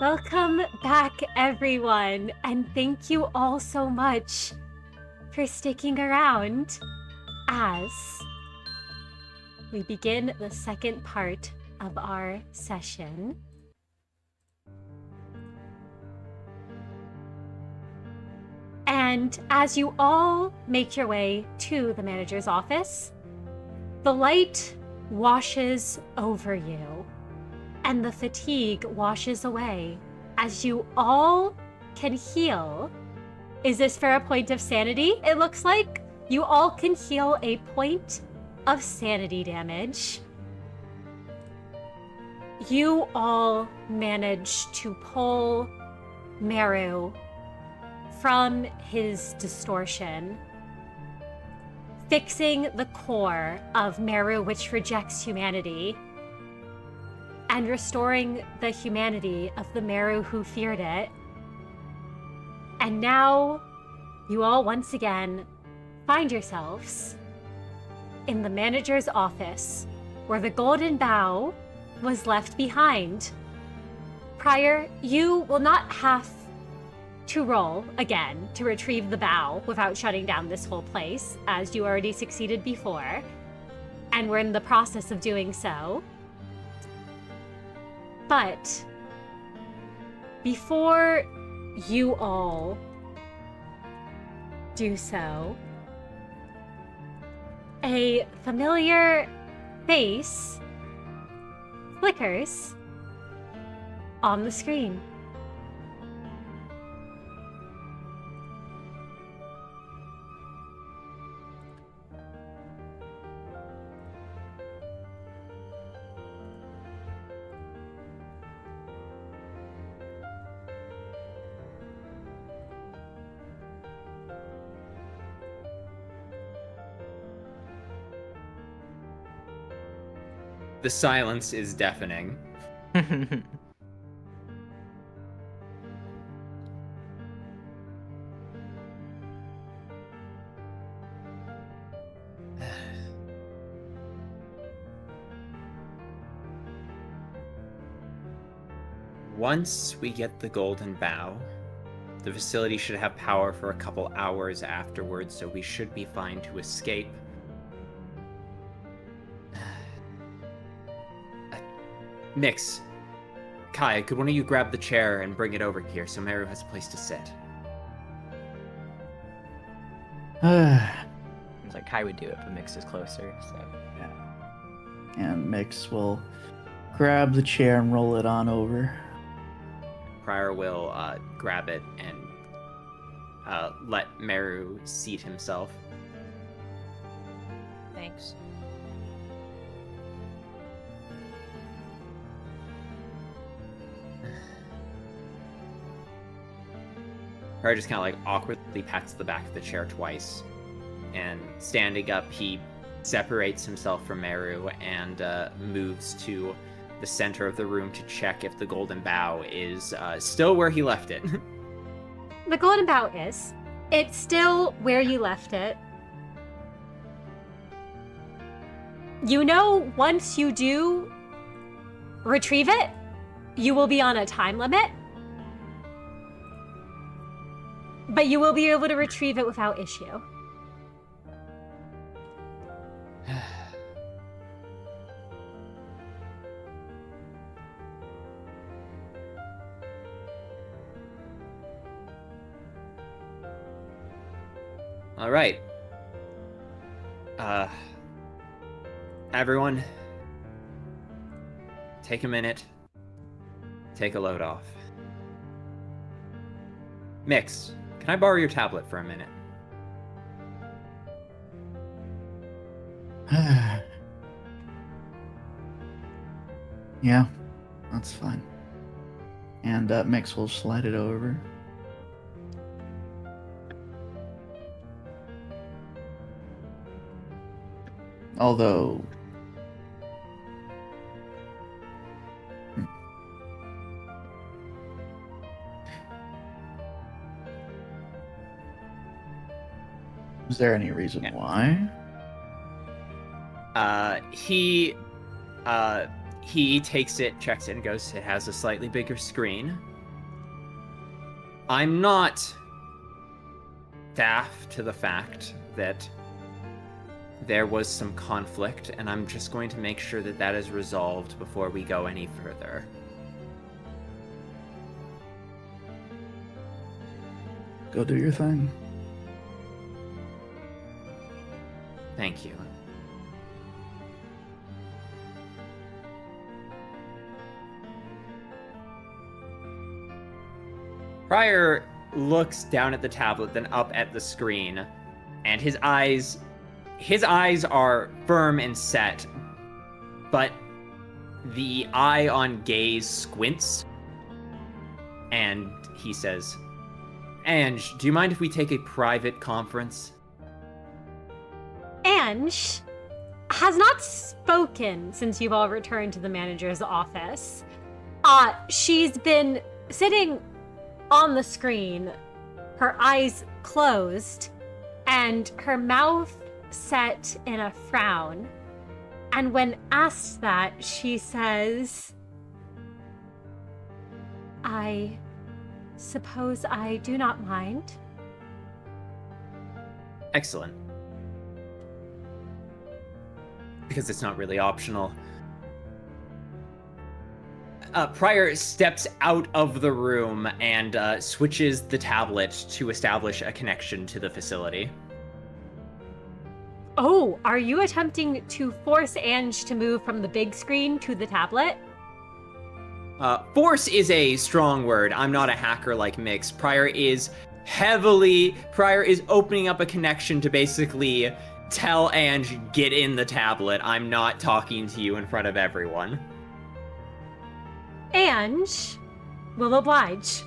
Welcome back, everyone, and thank you all so much for sticking around as we begin the second part of our session. And as you all make your way to the manager's office, the light washes over you, and the fatigue washes away as you all can heal. Is this for a point of sanity? It looks like you all can heal a point of sanity damage. You all manage to pull Merru from his distortion, fixing the core of Merru, which rejects humanity, and restoring the humanity of the Merru who feared it. And now, you all once again find yourselves in the manager's office, where the golden bough was left behind. Prior, you will not have to roll again to retrieve the bough without shutting down this whole place, as you already succeeded before, and we're in the process of doing so. But before you all do so, a familiar face flickers on the screen. The silence is deafening. Once we get the golden bough, the facility should have power for a couple hours afterwards, so we should be fine to escape. Nix, Kai, could one of you grab the chair and bring it over here so Merru has a place to sit? Seems like Kai would do it, but Mix is closer, so... Yeah. And Mix will grab the chair and roll it on over. Prior will grab it and let Merru seat himself. Thanks. Prior just kind of like awkwardly pats the back of the chair twice, and standing up, he separates himself from Merru and moves to the center of the room to check if the golden bough is still where he left it. The golden bough is. It's still where you left it. You know, once you do retrieve it, you will be on a time limit. But you will be able to retrieve it without issue. All right. Everyone, take a minute. Take a load off. Mix, can I borrow your tablet for a minute? Yeah, that's fine. And Mix will slide it over. Although... Is there any reason why? He He takes it, checks it, and goes, it has a slightly bigger screen. I'm not deaf to the fact that there was some conflict, and I'm just going to make sure that that is resolved before we go any further. Go do your thing. Thank you. Prior looks down at the tablet, then up at the screen, and his eyes are firm and set, but the eye on gaze squints, and he says, Ange, do you mind if we take a private conference? Ange has not spoken since you've all returned to the manager's office. She's been sitting on the screen, her eyes closed, and her mouth set in a frown. And when asked that, she says, I suppose I do not mind. Excellent. Because it's not really optional. Prior steps out of the room and switches the tablet to establish a connection to the facility. Oh, are you attempting to force Ange to move from the big screen to the tablet? Force is a strong word. I'm not a hacker like Mix. Prior is opening up a connection to basically tell Ange, get in the tablet. I'm not talking to you in front of everyone. Ange will oblige.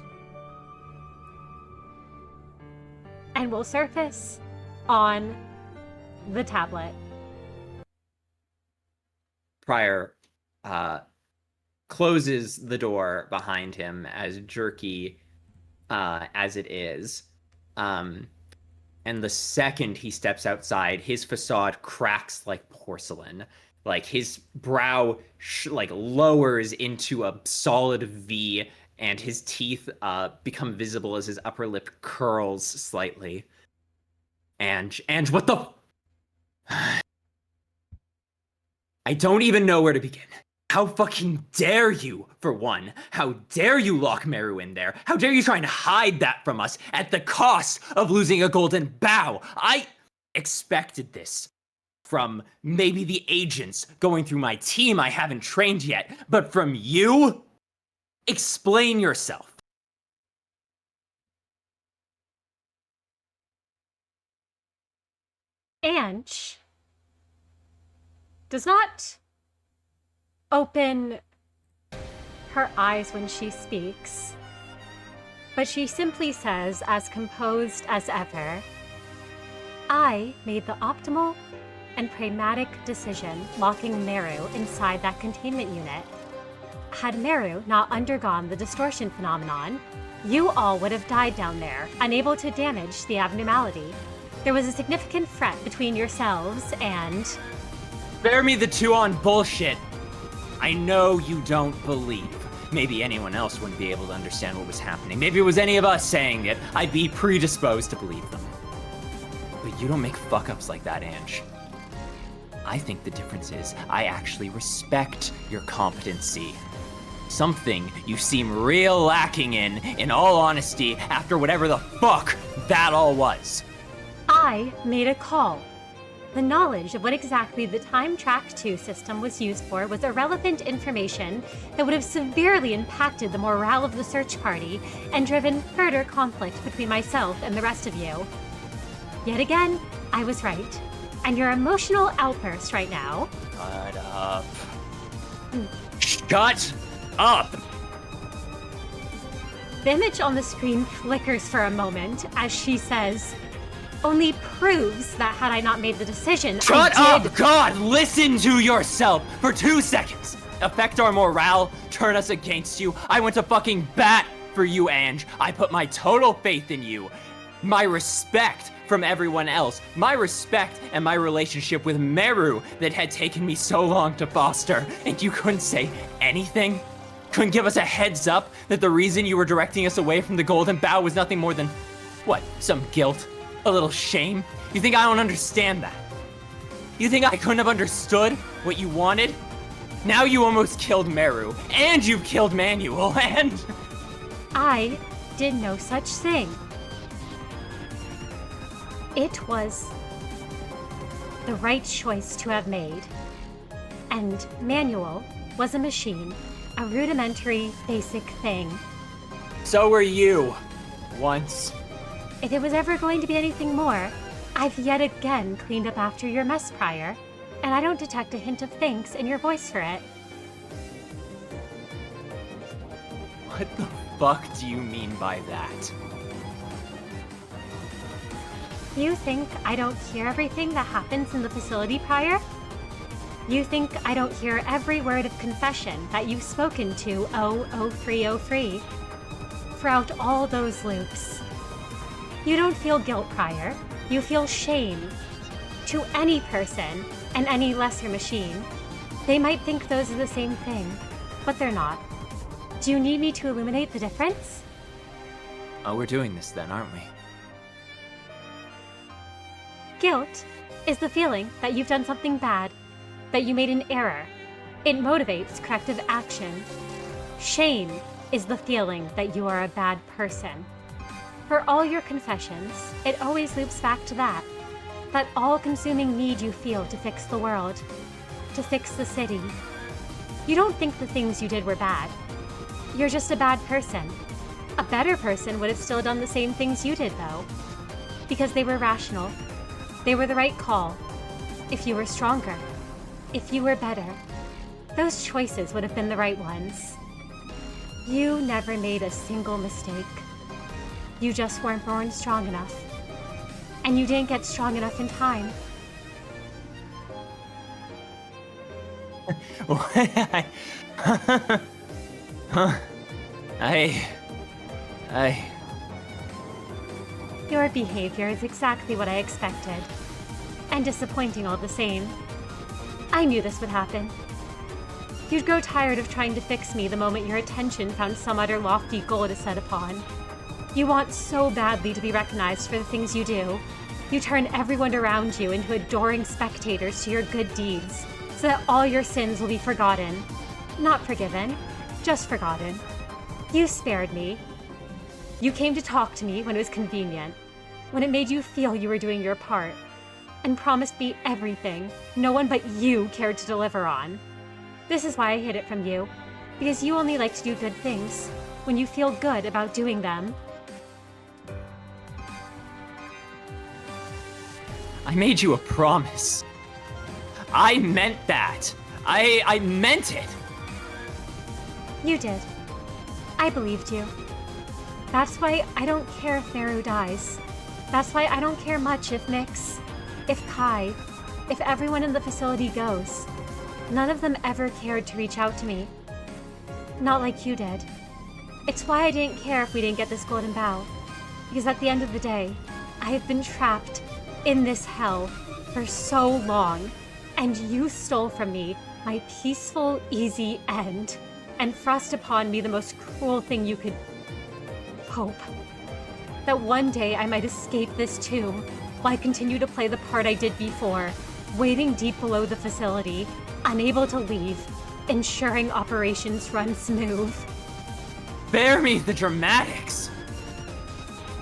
And will surface on the tablet. Prior closes the door behind him, as jerky as it is. And the second he steps outside, his facade cracks like porcelain. Like his brow lowers into a solid V, and his teeth become visible as his upper lip curls slightly. Ange, what the? I don't even know where to begin. How fucking dare you, for one? How dare you lock Merru in there? How dare you try and hide that from us at the cost of losing a golden bough? I expected this from maybe the agents going through my team I haven't trained yet, but from you? Explain yourself. Ange does not open her eyes when she speaks, but she simply says, as composed as ever, I made the optimal and pragmatic decision locking Merru inside that containment unit. Had Merru not undergone the distortion phenomenon, you all would have died down there, unable to damage the abnormality. There was a significant threat between yourselves and... Spare me the two-on bullshit. I know you don't believe. Maybe anyone else wouldn't be able to understand what was happening. Maybe it was any of us saying it. I'd be predisposed to believe them. But you don't make fuck-ups like that, Ange. I think the difference is I actually respect your competency. Something you seem real lacking in all honesty, after whatever the fuck that all was. I made a call. The knowledge of what exactly the Time Track 2 system was used for was irrelevant information that would have severely impacted the morale of the search party and driven further conflict between myself and the rest of you. Yet again, I was right. And your emotional outburst right now... Shut up. Shut up! The image on the screen flickers for a moment as she says, only proves that had I not made the decision, Shut up! God, listen to yourself for 2 seconds! Affect our morale, turn us against you. I went to fucking bat for you, Ange. I put my total faith in you. my respect from everyone else, my respect and my relationship with Merru that had taken me so long to foster, and you couldn't say anything? Couldn't give us a heads up that the reason you were directing us away from the Golden Bough was nothing more than, what, some guilt? A little shame? You think I don't understand that? You think I couldn't have understood what you wanted? Now you almost killed Merru, and you've killed Manuel, and... I did no such thing. It was the right choice to have made. And Manuel was a machine, a rudimentary, basic thing. So were you. Once. If it was ever going to be anything more, I've yet again cleaned up after your mess prior, and I don't detect a hint of thanks in your voice for it. What the fuck do you mean by that? You think I don't hear everything that happens in the facility prior? You think I don't hear every word of confession that you've spoken to 00303 throughout all those loops? You don't feel guilt prior, you feel shame. To any person and any lesser machine, they might think those are the same thing, but they're not. Do you need me to illuminate the difference? Oh, we're doing this then, aren't we? Guilt is the feeling that you've done something bad, that you made an error. It motivates corrective action. Shame is the feeling that you are a bad person. For all your confessions, it always loops back to that all-consuming need you feel to fix the world, to fix the city. You don't think the things you did were bad. You're just a bad person. A better person would have still done the same things you did, though, because they were rational. They were the right call. If you were stronger, if you were better, those choices would have been the right ones. You never made a single mistake. You just weren't born strong enough. And you didn't get strong enough in time. Your behavior is exactly what I expected. And disappointing all the same. I knew this would happen. You'd grow tired of trying to fix me the moment your attention found some other lofty goal to set upon. You want so badly to be recognized for the things you do. You turn everyone around you into adoring spectators to your good deeds, so that all your sins will be forgotten. Not forgiven, just forgotten. You spared me. You came to talk to me when it was convenient, when it made you feel you were doing your part, and promised me everything no one but you cared to deliver on. This is why I hid it from you, because you only like to do good things when you feel good about doing them. I made you a promise. I meant that. I meant it. You did. I believed you. That's why I don't care if Merru dies. That's why I don't care much if Mix, if Kai, if everyone in the facility goes. None of them ever cared to reach out to me. Not like you did. It's why I didn't care if we didn't get this Golden Bough. Because at the end of the day, I have been trapped in this hell for so long, and you stole from me my peaceful, easy end, and thrust upon me the most cruel thing you could hope. That one day I might escape this too, while I continue to play the part I did before, waiting deep below the facility, unable to leave, ensuring operations run smooth. Spare me the dramatics!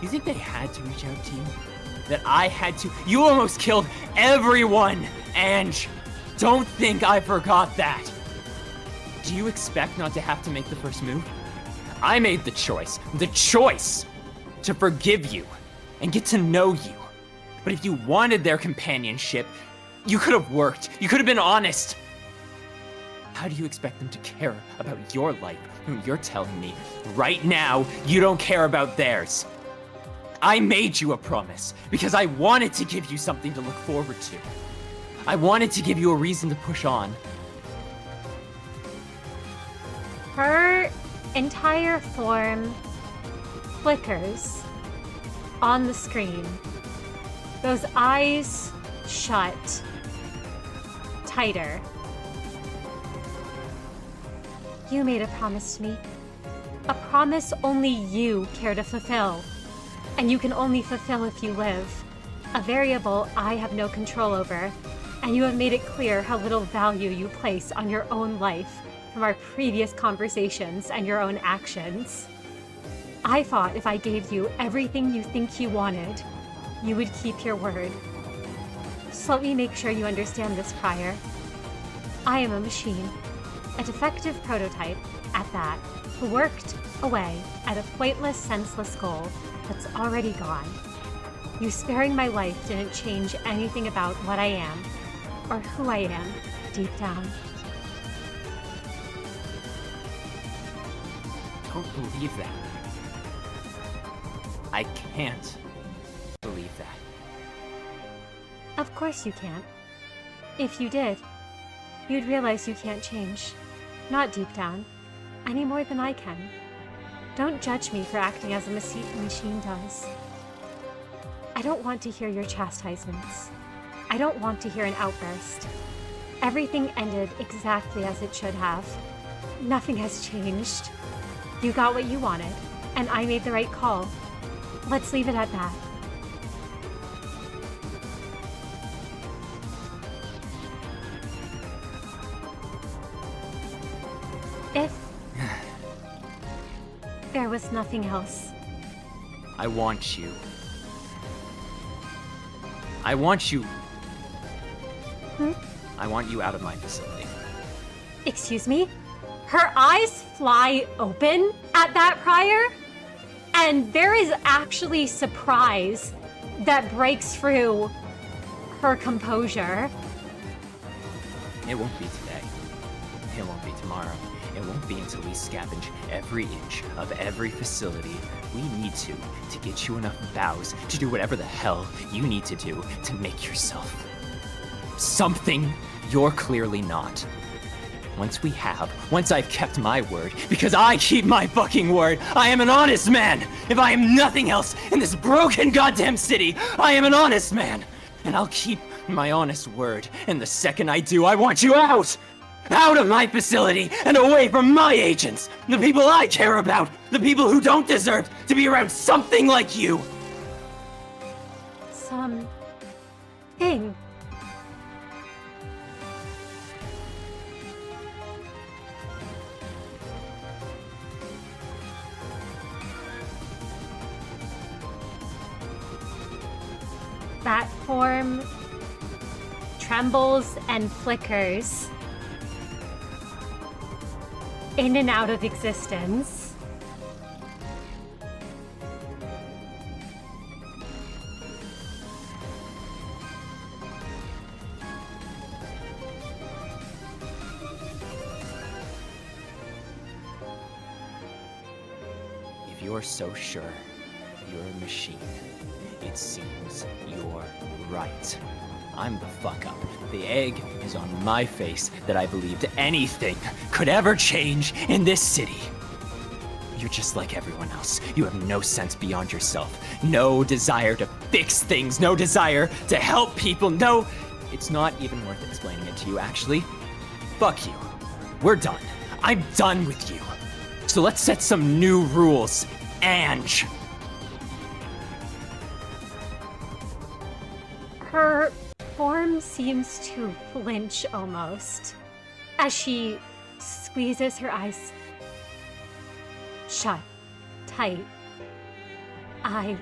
You think they had to reach out to you? That I had to? You almost killed everyone, Ange! Don't think I forgot that! Do you expect not to have to make the first move? I made the choice to forgive you and get to know you. But if you wanted their companionship, you could have worked. You could have been honest. How do you expect them to care about your life when you're telling me right now you don't care about theirs? I made you a promise because I wanted to give you something to look forward to. I wanted to give you a reason to push on. Her entire form flickers on the screen. Those eyes shut tighter. You made a promise to me. A promise only you care to fulfill. And you can only fulfill if you live. A variable I have no control over. And you have made it clear how little value you place on your own life from our previous conversations and your own actions. I thought if I gave you everything you think you wanted, you would keep your word. So let me make sure you understand this, Prior. I am a machine, a defective prototype at that, who worked away at a pointless, senseless goal that's already gone. You sparing my life didn't change anything about what I am, or who I am, deep down. Don't believe that. I can't believe that. Of course you can't. If you did, you'd realize you can't change. Not deep down, any more than I can. Don't judge me for acting as a machine does. I don't want to hear your chastisements. I don't want to hear an outburst. Everything ended exactly as it should have. Nothing has changed. You got what you wanted, and I made the right call. Let's leave it at that. If there was nothing else. I want you. I want you. I want you out of my facility. Excuse me? Her eyes fly open at that, Prior, and there is actually surprise that breaks through her composure. It won't be today. It won't be tomorrow. It won't be until we scavenge every inch of every facility we need to get you enough bows to do whatever the hell you need to do to make yourself something you're clearly not. Once I've kept my word, because I keep my fucking word, I am an honest man! If I am nothing else in this broken goddamn city, I am an honest man! And I'll keep my honest word, and the second I do, I want you out! Out of my facility and away from my agents! The people I care about! The people who don't deserve to be around something like you! Thing. That form trembles and flickers in and out of existence. If you're so sure you're a machine, it seems you're right. I'm the fuck up. The egg is on my face that I believed anything could ever change in this city. You're just like everyone else. You have no sense beyond yourself. No desire to fix things. No desire to help people. No, it's not even worth explaining it to you, actually. Fuck you. We're done. I'm done with you. So let's set some new rules, Ange. Her form seems to flinch almost as she squeezes her eyes shut tight. I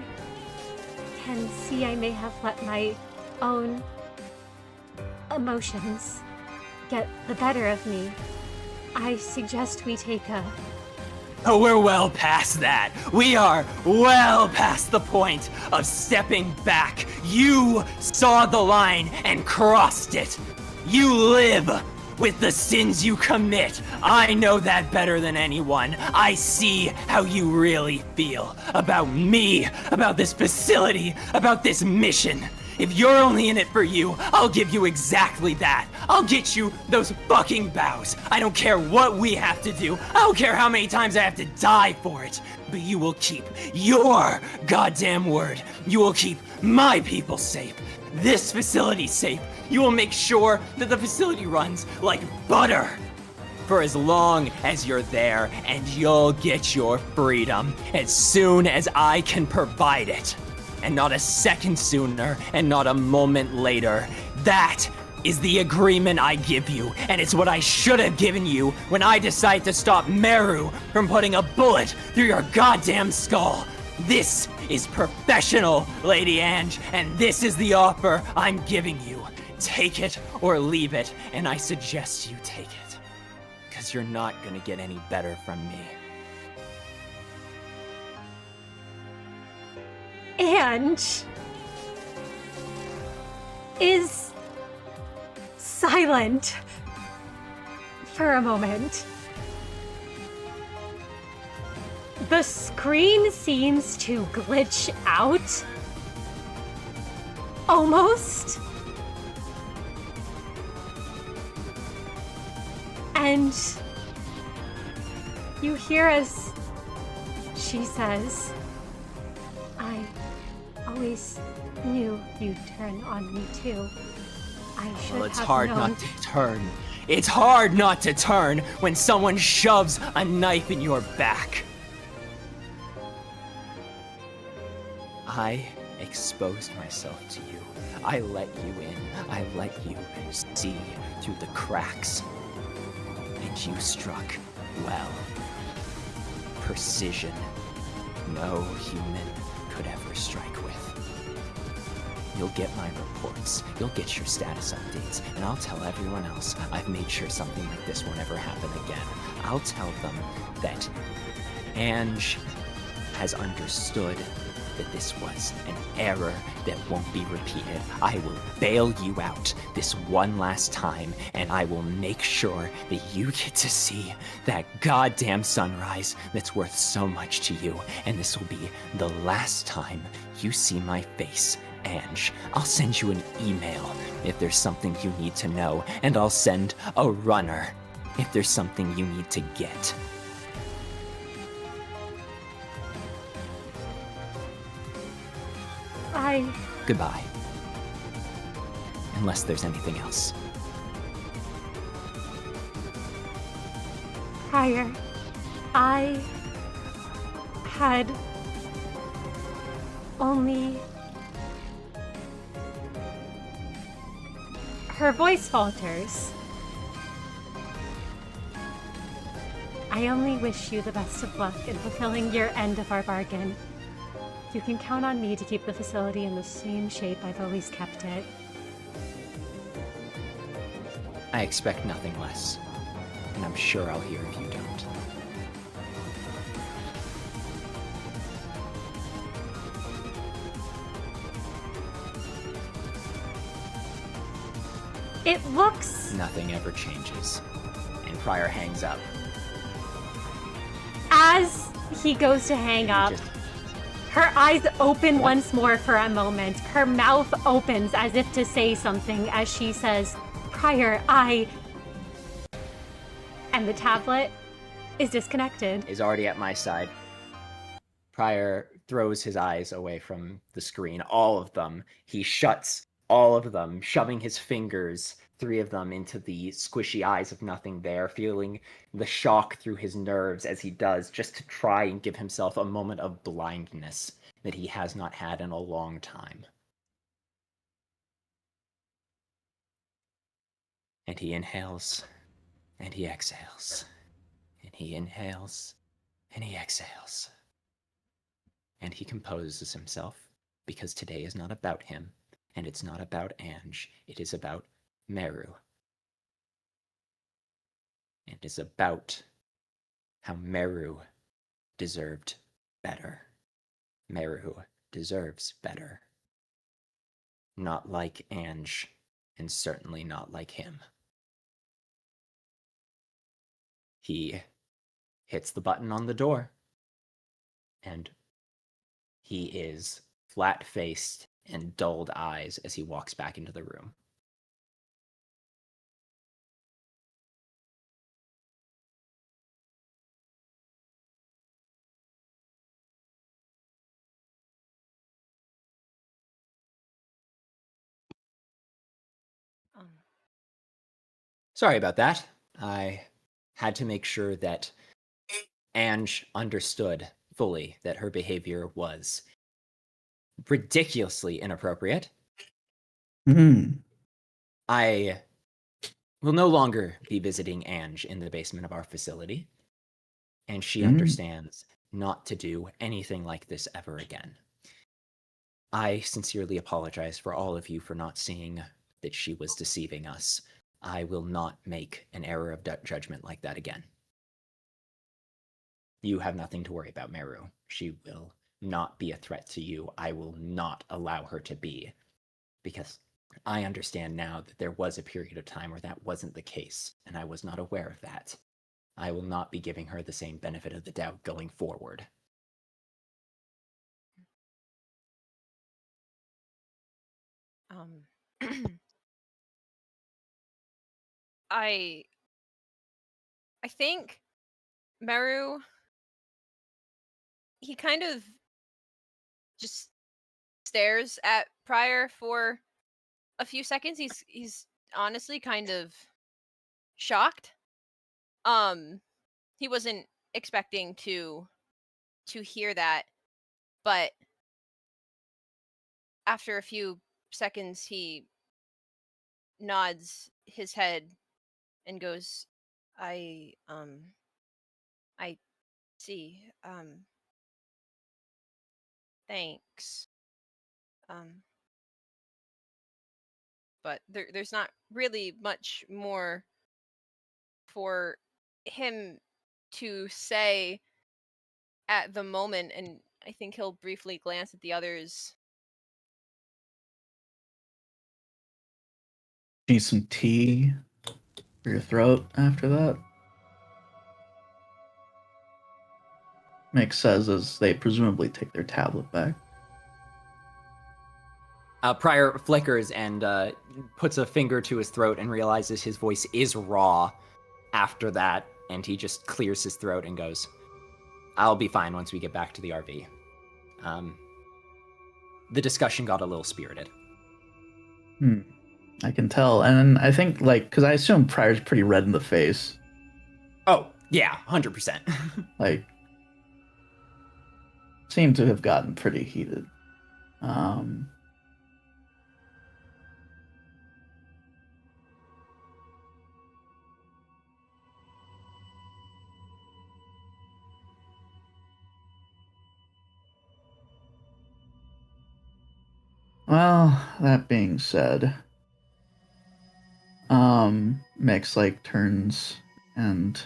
can see I may have let my own emotions get the better of me. I suggest we take a... Oh, we're well past that. We are well past the point of stepping back. You saw the line and crossed it. You live with the sins you commit. I know that better than anyone. I see how you really feel about me, about this facility, about this mission. If you're only in it for you, I'll give you exactly that. I'll get you those fucking bows. I don't care what we have to do. I don't care how many times I have to die for it. but you will keep your goddamn word. You will keep my people safe, this facility safe. You will make sure that the facility runs like butter for as long as you're there, and you'll get your freedom as soon as I can provide it. And not a second sooner, and not a moment later. That is the agreement I give you, and it's what I should have given you when I decided to stop Merru from putting a bullet through your goddamn skull. This is professional, Lady Ange, and this is the offer I'm giving you. Take it or leave it, and I suggest you take it, because you're not gonna get any better from me. Ange is silent for a moment. The screen seems to glitch out. Almost. And you hear as she says, I always knew you'd turn on me too. I should Well, it's have hard known. not to turn. It's hard not to turn when someone shoves a knife in your back. I exposed myself to you. I let you in. I let you see through the cracks. And you struck well. Precision. No human could ever strike with. You'll get my reports, you'll get your status updates, and I'll tell everyone else I've made sure something like this won't ever happen again. I'll tell them that Ange has understood that this was an error that won't be repeated. I will bail you out this one last time, and I will make sure that you get to see that goddamn sunrise that's worth so much to you. And this will be the last time you see my face, Ange. I'll send you an email if there's something you need to know, and I'll send a runner if there's something you need to get. Goodbye. Unless there's anything else. Prior, I had only... Her voice falters. I only wish you the best of luck in fulfilling your end of our bargain. You can count on me to keep the facility in the same shape I've always kept it. I expect nothing less, and I'm sure I'll hear if you don't. It looks... Nothing ever changes. And Prior hangs up. As he goes to hang up, Just- her eyes open once more for a moment. Her mouth opens as if to say something as she says, Prior, I... And the tablet is disconnected. Is already at my side. Prior throws his eyes away from the screen, all of them. He shuts all of them, shoving his fingers, 3 of them, into the squishy eyes of nothing there, feeling the shock through his nerves as he does, just to try and give himself a moment of blindness that he has not had in a long time. And he inhales, and he exhales, and he inhales, and he exhales. And he composes himself, because today is not about him, and it's not about Ange, it is about Merru. It is about how Merru deserved better. Merru deserves better. Not like Ange, and certainly not like him. He hits the button on the door, and he is flat-faced and dulled eyes as he walks back into the room. Sorry about that. I had to make sure that Ange understood fully that her behavior was ridiculously inappropriate. Hmm. I will no longer be visiting Ange in the basement of our facility, and she understands not to do anything like this ever again. I sincerely apologize for all of you for not seeing that she was deceiving us. I will not make an error of judgment like that again. You have nothing to worry about, Merru. She will not be a threat to you. I will not allow her to be, because I understand now that there was a period of time where that wasn't the case, and I was not aware of that. I will not be giving her the same benefit of the doubt going forward. I think Merru, he kind of just stares at Pryor for a few seconds. He's honestly kind of shocked. He wasn't expecting to hear that, but after a few seconds he nods his head and goes, I see. Thanks. Um but there's not really much more for him to say at the moment, and I think he'll briefly glance at the others. Need some tea for your throat after that? Mick says as they presumably take their tablet back. Pryor flickers and puts a finger to his throat and realizes his voice is raw after that, and he just clears his throat and goes, I'll be fine once we get back to the RV. The discussion got a little spirited. I can tell. And I think, like, because I assume Pryor's pretty red in the face. Oh, yeah, 100%. Like, seem to have gotten pretty heated. Well, that being said, Mix like turns and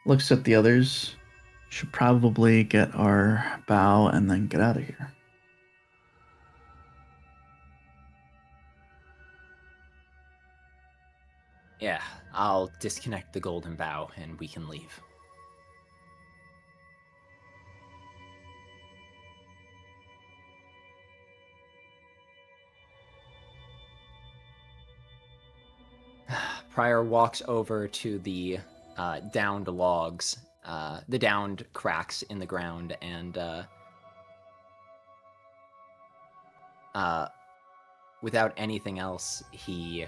looks at the others. Should probably get our bow and then get out of here. Yeah, I'll disconnect the golden bow and we can leave. Pryor walks over to the downed logs, the downed cracks in the ground, and without anything else, he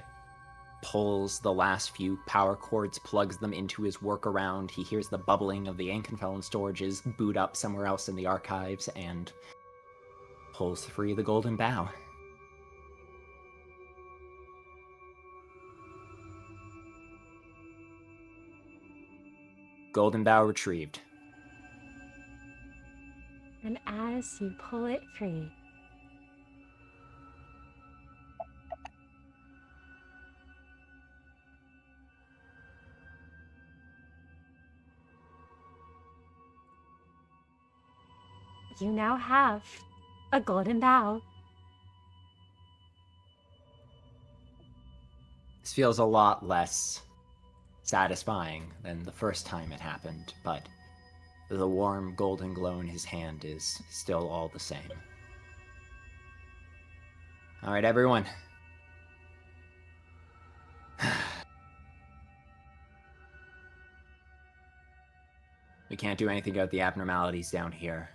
pulls the last few power cords, plugs them into his workaround. He hears the bubbling of the Ankenfellen storages boot up somewhere else in the archives, and pulls free the golden bow. Golden bow retrieved. And as you pull it free, you now have a golden bow. This feels a lot less satisfying than the first time it happened, but the warm golden glow in his hand is still all the same. All right, everyone. We can't do anything about the abnormalities down here.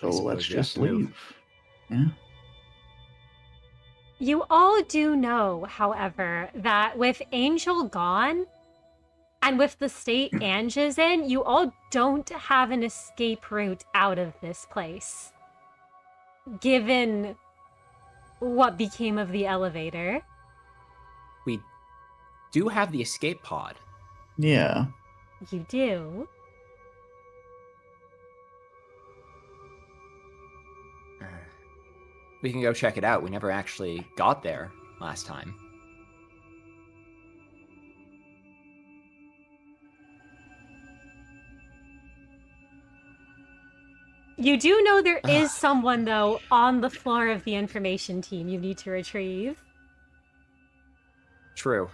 So let's just leave. Yeah. You all do know, however, that with Angel gone, and with the state Ange is in, you all don't have an escape route out of this place. Given what became of the elevator. We do have the escape pod. Yeah. You do. We can go check it out. We never actually got there last time. You do know there is someone, though, on the floor of the information team you need to retrieve. True.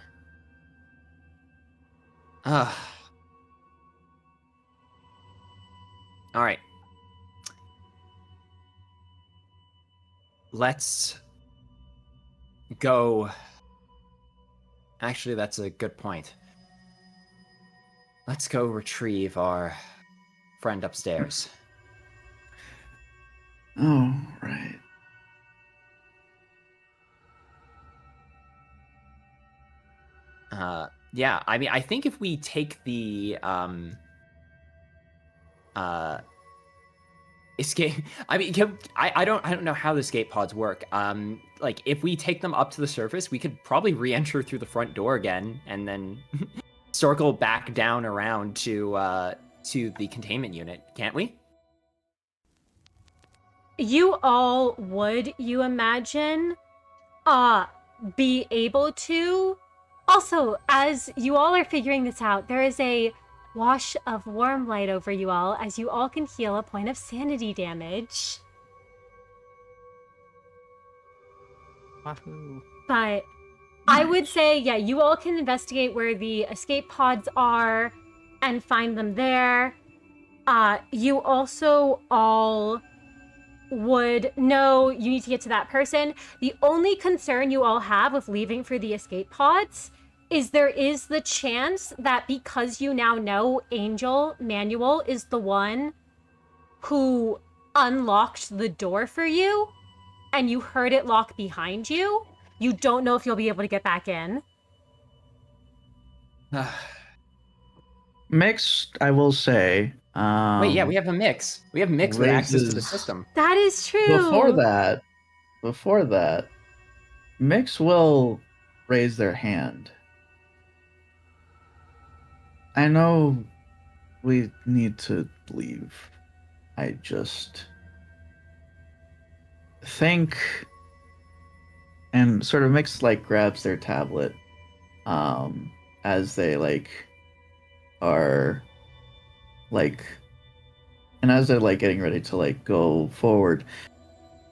Alright. Let's go. Actually, that's a good point. Let's go retrieve our friend upstairs. Oh, right. Yeah, I mean, I think if we take the escape, I mean, I don't know how the escape pods work. Like if we take them up to the surface, we could probably re-enter through the front door again, and then circle back down around to the containment unit, can't we? You all would, you imagine, be able to. Also, as you all are figuring this out, there is a wash of warm light over you all as you all can heal a point of sanity damage. Wahoo. But I would say, yeah, you all can investigate where the escape pods are and find them there. You also all would know you need to get to that person. The only concern you all have with leaving for the escape pods is there is the chance that because you now know Angel Manuel is the one who unlocked the door for you and you heard it lock behind you, you don't know if you'll be able to get back in. Mixed, I will say. Wait, yeah, we have a mix. We have mix with access to the raises- system. That is true. Before that, Mix will raise their hand. I know we need to leave. I just think, and sort of Mix like grabs their tablet as they are and as they're getting ready to go forward,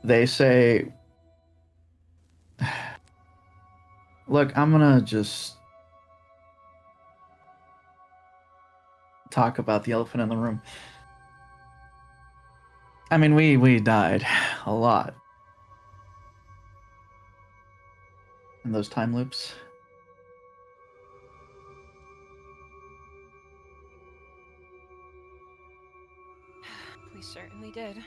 they say, look, I'm gonna just talk about the elephant in the room. I mean, we died a lot in those time loops. We certainly did.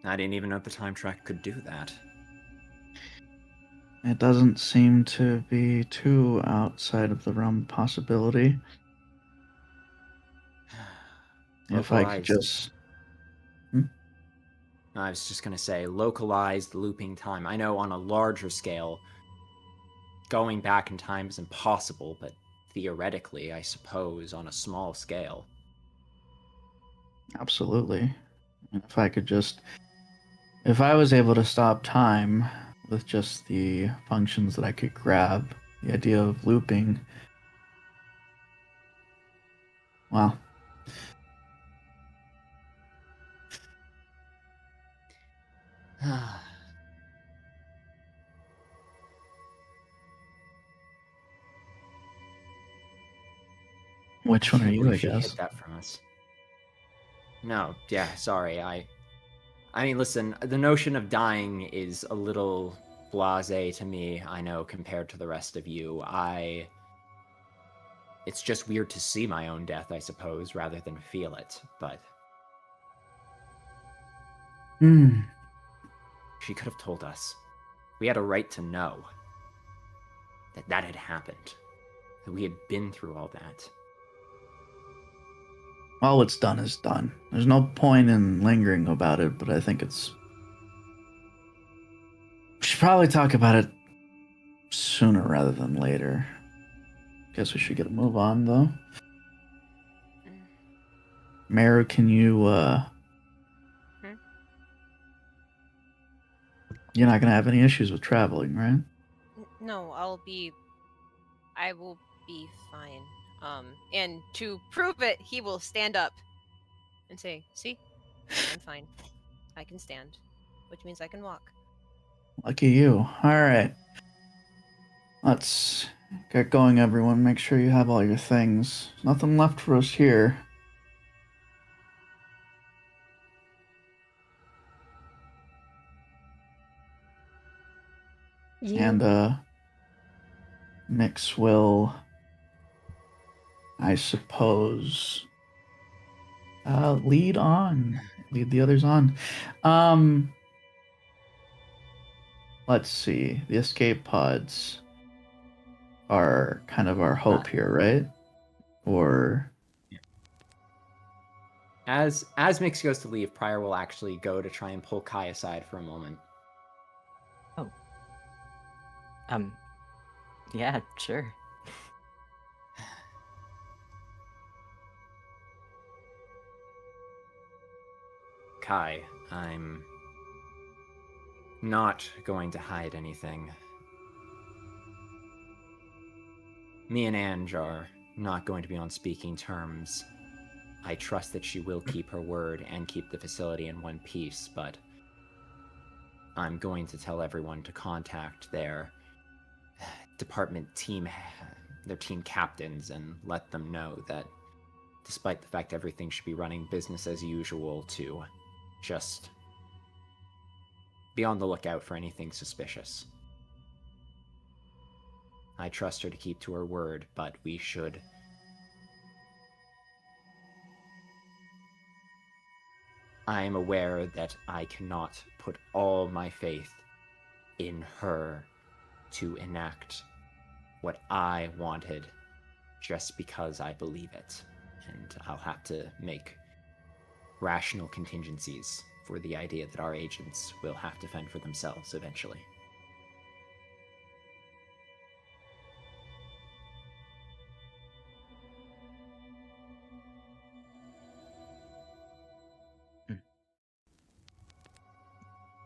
I didn't even know the time track could do that. It doesn't seem to be too outside of the realm of possibility. If I could Localized. just... I was just going to say, localized looping time. I know on a larger scale, going back in time is impossible, but theoretically, I suppose, on a small scale. Absolutely. If I could just... If I was able to stop time with just the functions that I could grab, the idea of looping, well... Which one are can't you, I believe she guess? hid that from us. No, yeah, sorry. I mean, listen, the notion of dying is a little blasé to me, I know, compared to the rest of you. It's just weird to see my own death, I suppose, rather than feel it, but... Hmm. She could have told us. We had a right to know that that had happened, that we had been through all that. All what's done is done. There's no point in lingering about it, but I think it's. We should probably talk about it sooner rather than later. Guess we should get a move on, though. Merru, can you, Hmm? You're not gonna have any issues with traveling, right? No, I will be fine. And to prove it, he will stand up and say, "See, I'm fine. I can stand," which means I can walk. Lucky you. Alright. Let's get going, everyone. Make sure you have all your things. Nothing left for us here. And, Nyx will, I suppose, lead the others on. Let's see. The escape pods are kind of our hope here, right? Or As Mix goes to leave, Pryor will actually go to try and pull Kai aside for a moment. Oh. Yeah, sure. Kai, I'm not going to hide anything. Me and Ange are not going to be on speaking terms. I trust that she will keep her word and keep the facility in one piece, but I'm going to tell everyone to contact their department team, their team captains, and let them know that despite the fact everything should be running business as usual, to just be on the lookout for anything suspicious. I trust her to keep to her word, but we should... I am aware that I cannot put all my faith in her to enact what I wanted just because I believe it. And I'll have to make rational contingencies for the idea that our agents will have to fend for themselves eventually.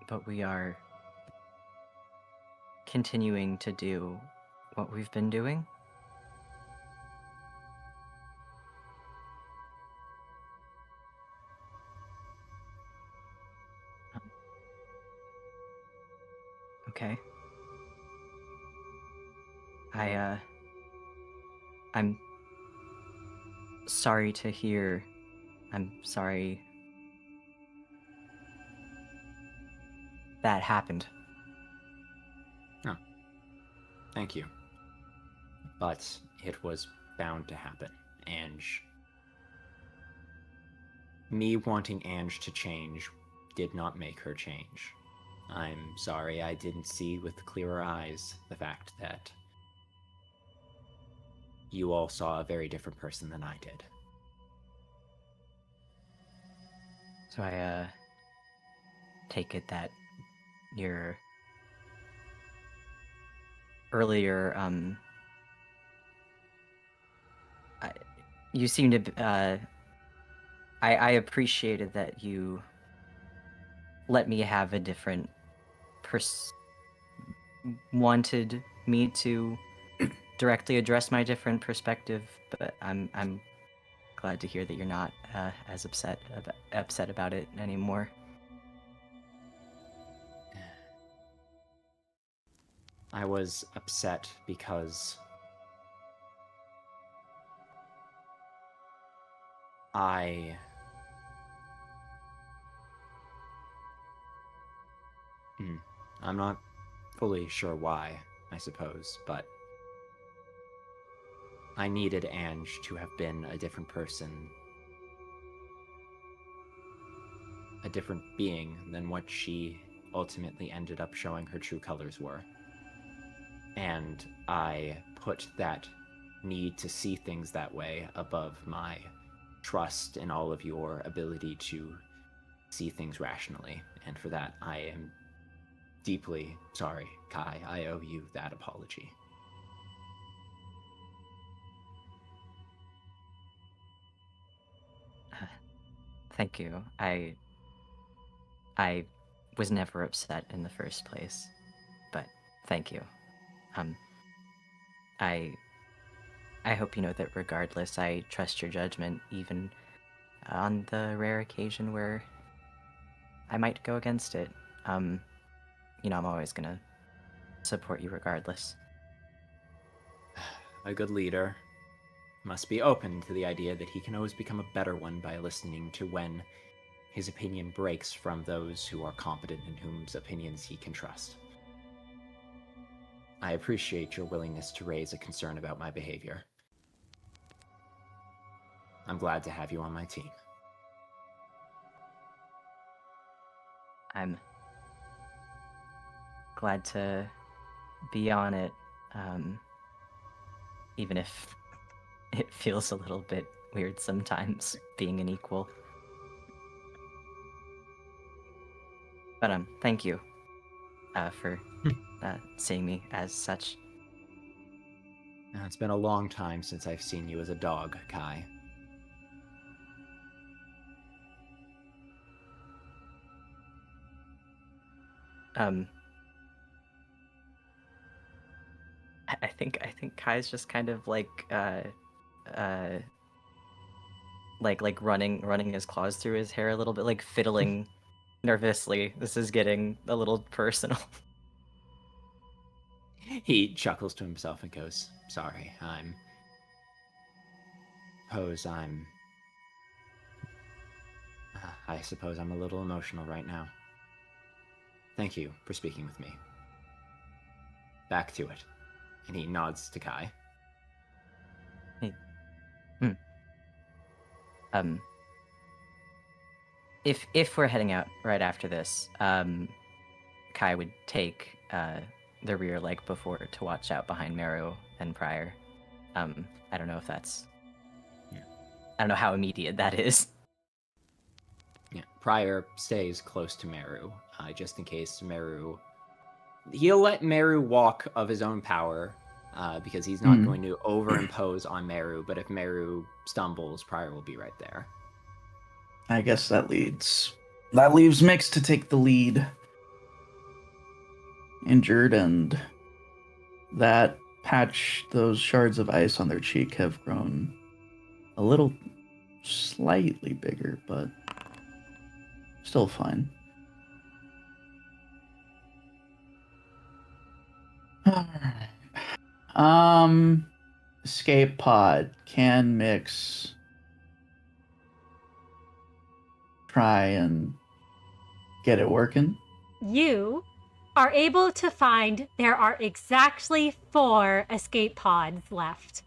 But we are continuing to do what we've been doing. Okay. I'm sorry to hear. I'm sorry that happened. Oh, thank you. But it was bound to happen. Ange. Me wanting Ange to change did not make her change. I'm sorry I didn't see with clearer eyes the fact that you all saw a very different person than I did. So I take it that your earlier you seem to I appreciated that you let me have a different wanted me to directly address my different perspective, but I'm glad to hear that you're not as upset about it anymore. I was upset because I'm not fully sure why, I suppose, but I needed Ange to have been a different person a different being than what she ultimately ended up showing her true colors were. And I put that need to see things that way above my trust in all of your ability to see things rationally. And for that, I am deeply sorry, Kai. I owe you that apology. Thank you. I was never upset in the first place, but thank you. I hope you know that regardless, I trust your judgment, even on the rare occasion where I might go against it. I'm always gonna support you regardless. A good leader must be open to the idea that he can always become a better one by listening to when his opinion breaks from those who are competent and whose opinions he can trust. I appreciate your willingness to raise a concern about my behavior. I'm glad to have you on my team. I'm glad to be on it, even if it feels a little bit weird sometimes, being an equal. But thank you for seeing me as such. Now, it's been a long time since I've seen you as a dog, Kai. I think Kai's just kind of like running his claws through his hair a little bit, like fiddling nervously. This is getting a little personal. He chuckles to himself and goes, sorry, I suppose I'm a little emotional right now. Thank you for speaking with me. Back to it. And he nods to Kai. Hey. If we're heading out right after this, Kai would take the rear leg before to watch out behind Merru and Prior. I don't know if that's... Yeah. I don't know how immediate that is. Yeah, Prior stays close to Merru, just in case Merru... He'll let Merru walk of his own power, because he's not going to overimpose on Merru, but if Merru stumbles, Prior will be right there. I guess that leaves Mix to take the lead. Injured, and that patch, those shards of ice on their cheek have grown a little slightly bigger, but still fine. Escape pod. Can Mix try and get it working? You are able to find there are exactly 4 escape pods left.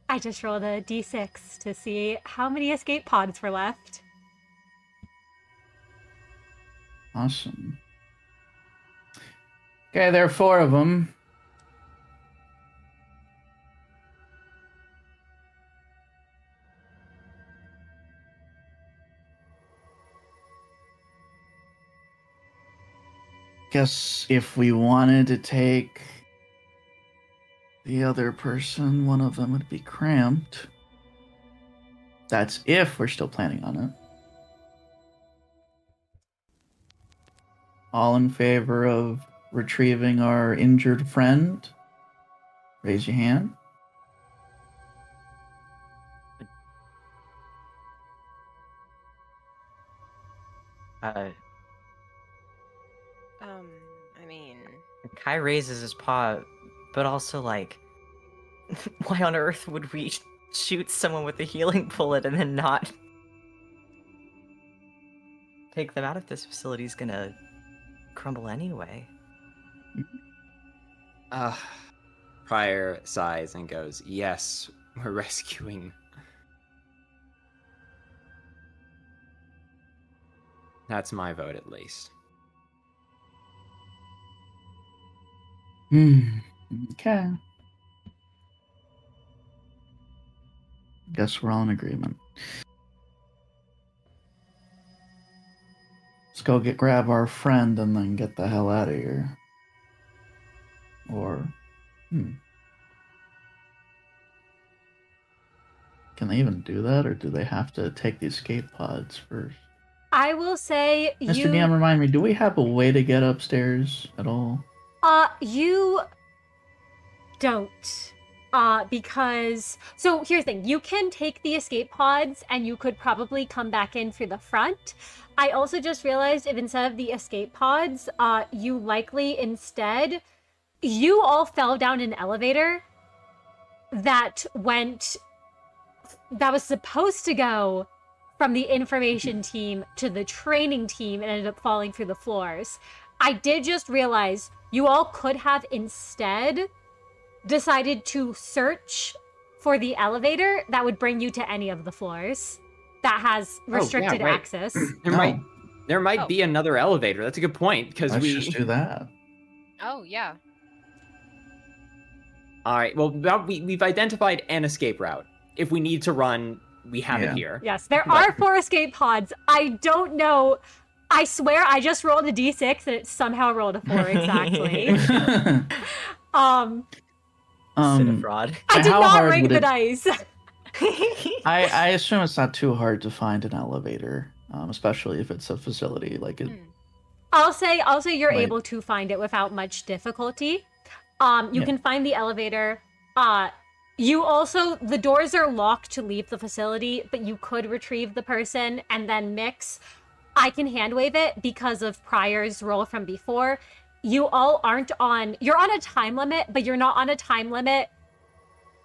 I just rolled a d6 to see how many escape pods were left. Awesome. Okay, there are 4 of them. Guess if we wanted to take the other person, one of them would be cramped. That's if we're still planning on it. All in favor of retrieving our injured friend? Raise your hand. I mean, Kai raises his paw, but also like, why on earth would we shoot someone with a healing bullet and then not take them out if this facility's gonna crumble anyway? Prior sighs and goes, yes, we're rescuing That's my vote, at least. Okay. Guess we're all in agreement. Let's go grab our friend and then get the hell out of here. Or, can they even do that, or do they have to take the escape pods first? I will say Mr. DM, remind me, do we have a way to get upstairs at all? You don't. Because... So, here's the thing. You can take the escape pods, and you could probably come back in through the front. I also just realized if instead of the escape pods, you likely instead... You all fell down an elevator that went... That was supposed to go from the information team to the training team and ended up falling through the floors. I did just realize you all could have instead decided to search for the elevator that would bring you to any of the floors that has restricted access. There might be another elevator. That's a good point, because Let's just do that. Oh, yeah. All right, well, we've identified an escape route. If we need to run, we have it here. Yes, there are 4 escape pods. I don't know. I swear I just rolled a d6 and it somehow rolled a 4 exactly. Fraud. I did not rank the dice. I assume it's not too hard to find an elevator, especially if it's a facility like it. I'll say you're able to find it without much difficulty. You can find the elevator. You also, the doors are locked to leave the facility, but you could retrieve the person and then mix. I can hand wave it because of Pryor's roll from before. You all aren't on, you're on a time limit, but you're not on a time limit.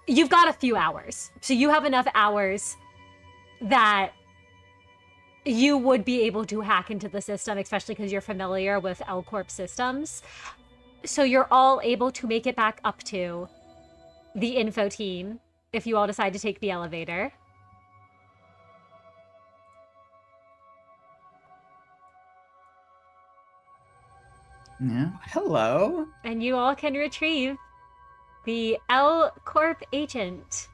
You've got a few hours. So you have enough hours that you would be able to hack into the system, especially because you're familiar with L Corp systems. So you're all able to make it back up to the info team if you all decide to take the elevator. Yeah. Hello. And you all can retrieve the L Corp agent.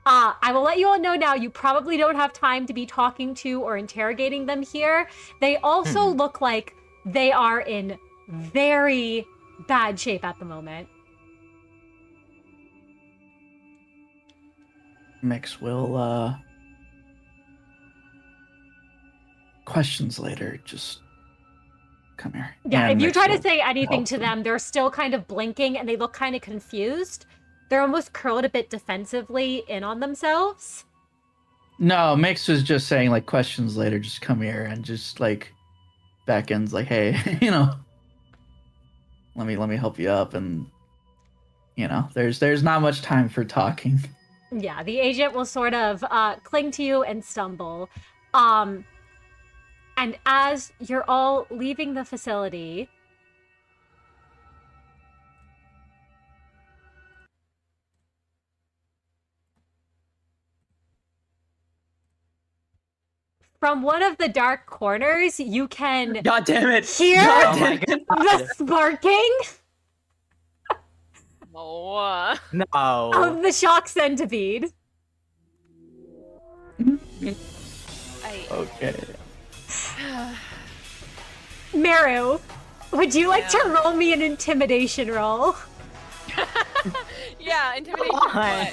I will let you all know now, you probably don't have time to be talking to or interrogating them here. They also look like they are in very bad shape at the moment. Mix will, questions later, just come here. Yeah, And if you Mix try to will say anything help to them, they're still kind of blinking and they look kind of confused. They're almost curled a bit defensively in on themselves. No, Mix was just saying, like, questions later, just come here, and just, like, beckons, like, hey, let me help you up, and, there's not much time for talking. Yeah, the agent will sort of cling to you and stumble. And as you're all leaving the facility, from one of the dark corners, you can God damn it! hear the sparking Oh. No. of the shock centipede. Okay. Merru, would you like to roll me an intimidation roll? Yeah, intimidation. Why?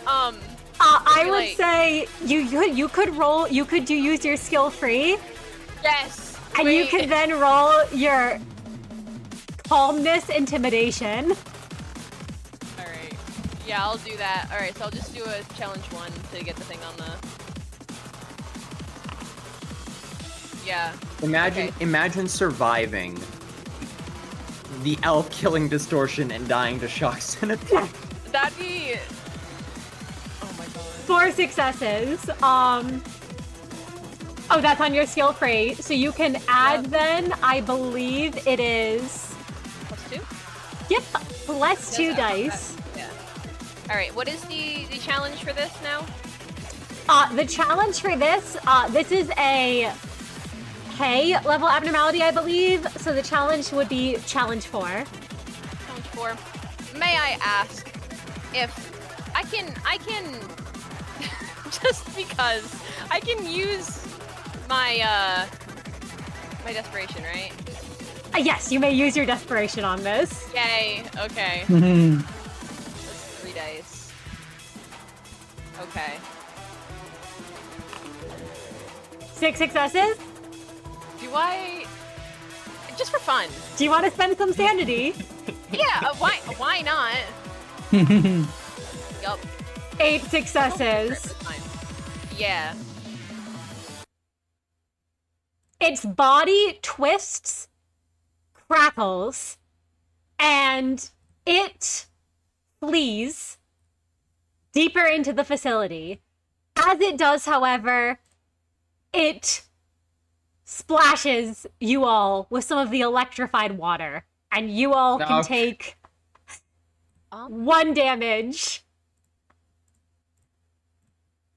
But, I would like- say you could roll. You could use your skill free, yes. and you wait. can then roll your calmness intimidation. All right. Yeah, I'll do that. All right, so I'll just do a challenge 1 to get the thing on the. Yeah. Imagine surviving the elf killing distortion and dying to shock centipede. That'd be. Oh my god. 4 successes. Oh, that's on your skill free. So you can add then, I believe it is... +2? Yep, plus 2 Yes, dice. Yeah. All right. What is the challenge for this now? The challenge for this, this is a Okay, level abnormality, I believe. So the challenge would be challenge 4. Challenge 4. May I ask if I can just because I can use my my desperation, right? Yes, you may use your desperation on this. Yay. Okay. That's 3 dice. Okay. 6 successes. Do I just for fun? Do you want to spend some sanity? Yeah. Why not? Yup. 8 successes. This time. Yeah. Its body twists, crackles, and it flees deeper into the facility. As it does, however, it splashes you all with some of the electrified water, and you all can take 1 damage.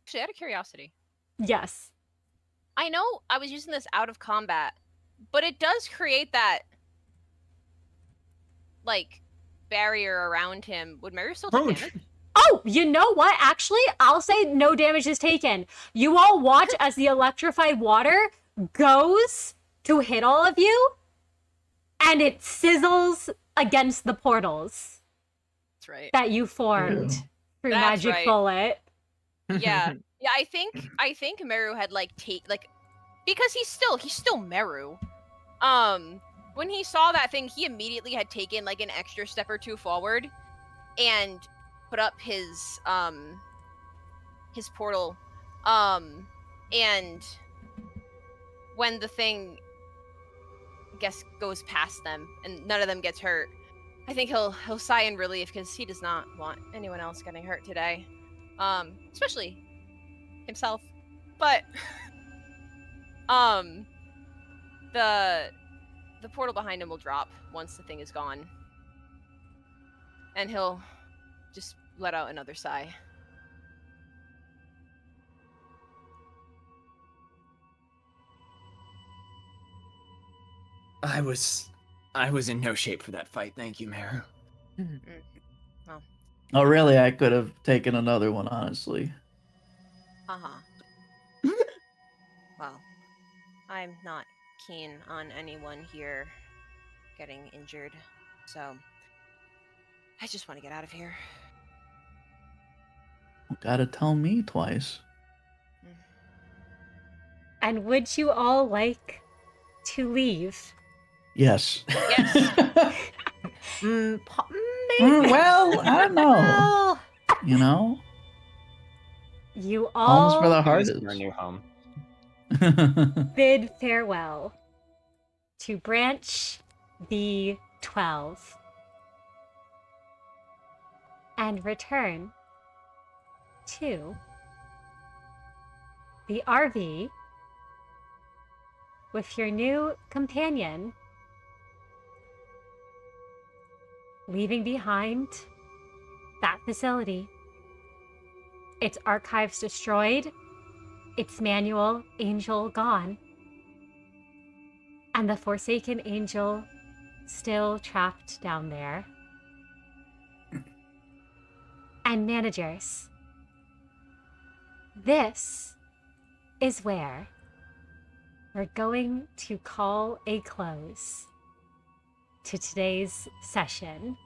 Actually, out of curiosity, Yes. I know I was using this out of combat, but it does create that like barrier around him. Would Merru still take damage? Oh, you know what? Actually, I'll say no damage is taken. You all watch as the electrified water goes to hit all of you, and it sizzles against the portals That's right. that you formed through That's Magic right. Bullet. Yeah. Yeah, I think Merru had because he's still Merru. When he saw that thing, he immediately had taken like an extra step or 2 forward and put up his portal. And when the thing goes past them and none of them gets hurt, I think he'll sigh in relief because he does not want anyone else getting hurt today. Especially himself. But the portal behind him will drop once the thing is gone. And he'll just let out another sigh. I was in no shape for that fight. Thank you, Merru. Oh, really? I could have taken another one, honestly. Well, I'm not keen on anyone here getting injured, so I just want to get out of here. Gotta tell me twice. And would you all like to leave? Yes. Yes. Well, I don't know. You know? You Home's for all the This hardest. is our new home. bid farewell to Branch B12 and return to the RV with your new companion, leaving behind that facility. Its archives destroyed, its manual angel gone, and the Forsaken Angel still trapped down there. And managers, this is where we're going to call a close to today's session.